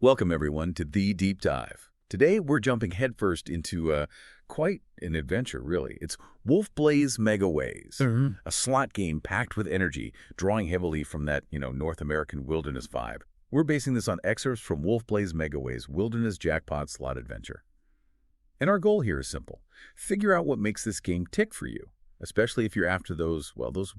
Welcome, everyone, to The Deep Dive. Today, we're jumping headfirst into quite an adventure, really. It's Wolf Blaze Megaways, a slot game packed with energy, drawing heavily from that, North American wilderness vibe. We're basing this on excerpts from Wolf Blaze Megaways' Wilderness Jackpot Slot Adventure. And our goal here is simple. Figure out what makes this game tick for you, especially if you're after those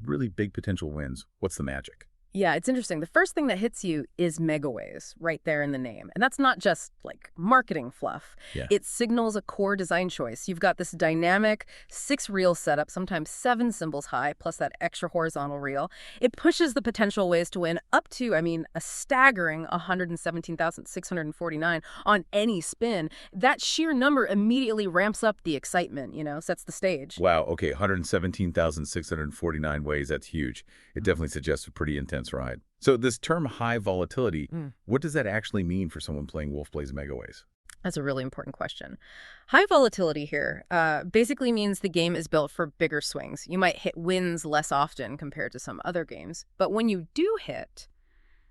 really big potential wins. What's the magic? Yeah, it's interesting. The first thing that hits you is Megaways, right there in the name. And that's not just, like, marketing fluff. Yeah. It signals a core design choice. You've got this dynamic 6-reel setup, sometimes 7 symbols high, plus that extra horizontal reel. It pushes the potential ways to win up to, a staggering 117,649 on any spin. That sheer number immediately ramps up the excitement, sets the stage. Wow, okay, 117,649 ways, that's huge. It definitely suggests a pretty intense ride. So this term high volatility, what does that actually mean for someone playing Wolf Blaze Megaways? That's a really important question. High volatility here basically means the game is built for bigger swings. You might hit wins less often compared to some other games, but when you do hit,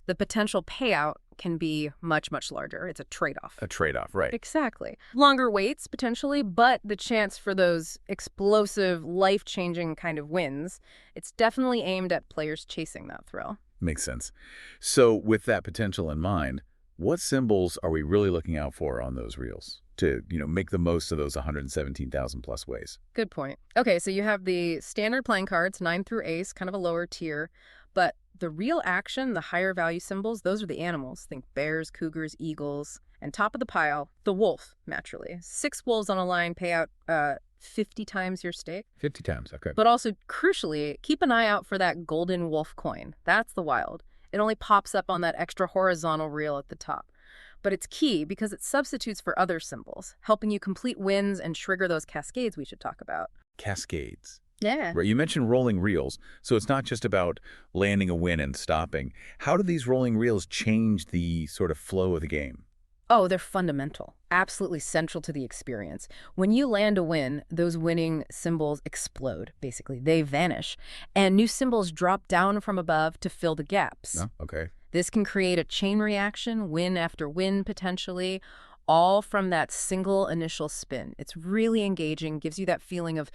the potential payout can be much, much larger. It's a trade-off. A trade-off, right. Exactly. Longer waits, potentially, but the chance for those explosive, life-changing kind of wins, it's definitely aimed at players chasing that thrill. Makes sense. So with that potential in mind, what symbols are we really looking out for on those reels to, make the most of those 117,000 plus ways? Good point. Okay, so you have the standard playing cards, 9 through ace, kind of a lower tier, but the real action, the higher value symbols, those are the animals. Think bears, cougars, eagles. And top of the pile, the wolf, naturally. 6 wolves on a line pay out 50 times your stake. 50 times, okay. But also, crucially, keep an eye out for that golden wolf coin. That's the wild. It only pops up on that extra horizontal reel at the top. But it's key because it substitutes for other symbols, helping you complete wins and trigger those cascades we should talk about. Cascades. Yeah. Right, you mentioned rolling reels, so it's not just about landing a win and stopping. How do these rolling reels change the sort of flow of the game? Oh, they're fundamental, absolutely central to the experience. When you land a win, those winning symbols explode, basically. They vanish, and new symbols drop down from above to fill the gaps. Oh, okay. This can create a chain reaction, win after win, potentially, all from that single initial spin. It's really engaging, gives you that feeling of,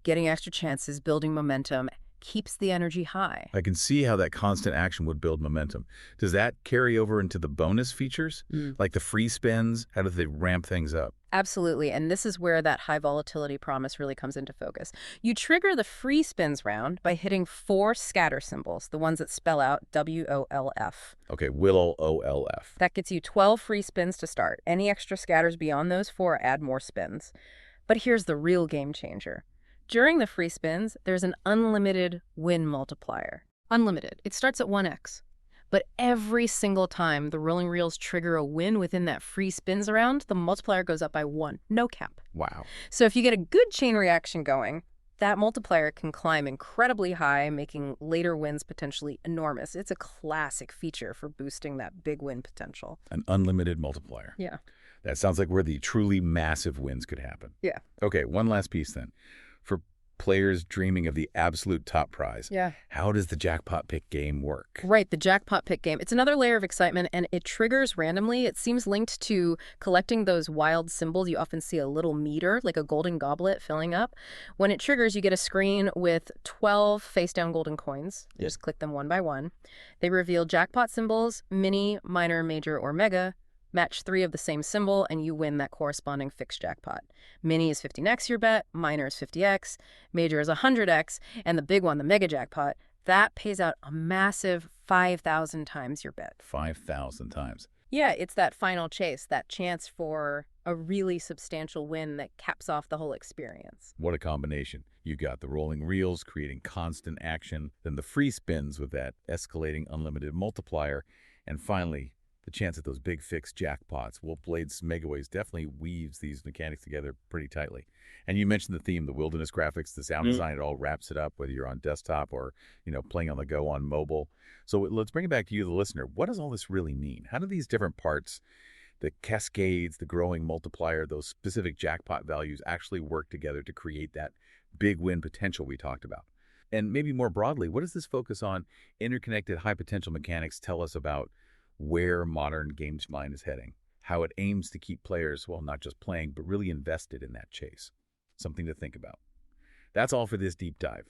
getting extra chances, building momentum, keeps the energy high. I can see how that constant action would build momentum. Does that carry over into the bonus features? Like the free spins? How do they ramp things up? Absolutely, and this is where that high volatility promise really comes into focus. You trigger the free spins round by hitting 4 scatter symbols, the ones that spell out WOLF. Okay, WOLF. That gets you 12 free spins to start. Any extra scatters beyond those 4 add more spins. But here's the real game changer. During the free spins, there's an unlimited win multiplier. Unlimited. It starts at 1x. But every single time the rolling reels trigger a win within that free spins around, the multiplier goes up by 1. No cap. Wow. So if you get a good chain reaction going, that multiplier can climb incredibly high, making later wins potentially enormous. It's a classic feature for boosting that big win potential. An unlimited multiplier. Yeah. That sounds like where the truly massive wins could happen. Yeah. Okay, one last piece then. For players dreaming of the absolute top prize, how does the jackpot pick game work? Right, the jackpot pick game. It's another layer of excitement, and it triggers randomly. It seems linked to collecting those wild symbols. You often see a little meter, like a golden goblet, filling up. When it triggers, you get a screen with 12 face-down golden coins. You just click them one by one. They reveal jackpot symbols, mini, minor, major, or mega. Match 3 of the same symbol, and you win that corresponding fixed jackpot. Mini is 15x your bet, minor is 50x, major is 100x, and the big one, the mega jackpot, that pays out a massive 5,000 times your bet. 5,000 times. Yeah, it's that final chase, that chance for a really substantial win that caps off the whole experience. What a combination. You got the rolling reels creating constant action, then the free spins with that escalating unlimited multiplier, and finally, the chance at those big fixed jackpots. Wolf Blaze Megaways definitely weaves these mechanics together pretty tightly. And you mentioned the theme, the wilderness graphics, the sound design, it all wraps it up, whether you're on desktop or, playing on the go on mobile. So let's bring it back to you, the listener. What does all this really mean? How do these different parts, the cascades, the growing multiplier, those specific jackpot values actually work together to create that big win potential we talked about? And maybe more broadly, what does this focus on interconnected high potential mechanics tell us about where modern games mind is heading, how it aims to keep players, well, not just playing, but really invested in that chase. Something to think about. That's all for this deep dive.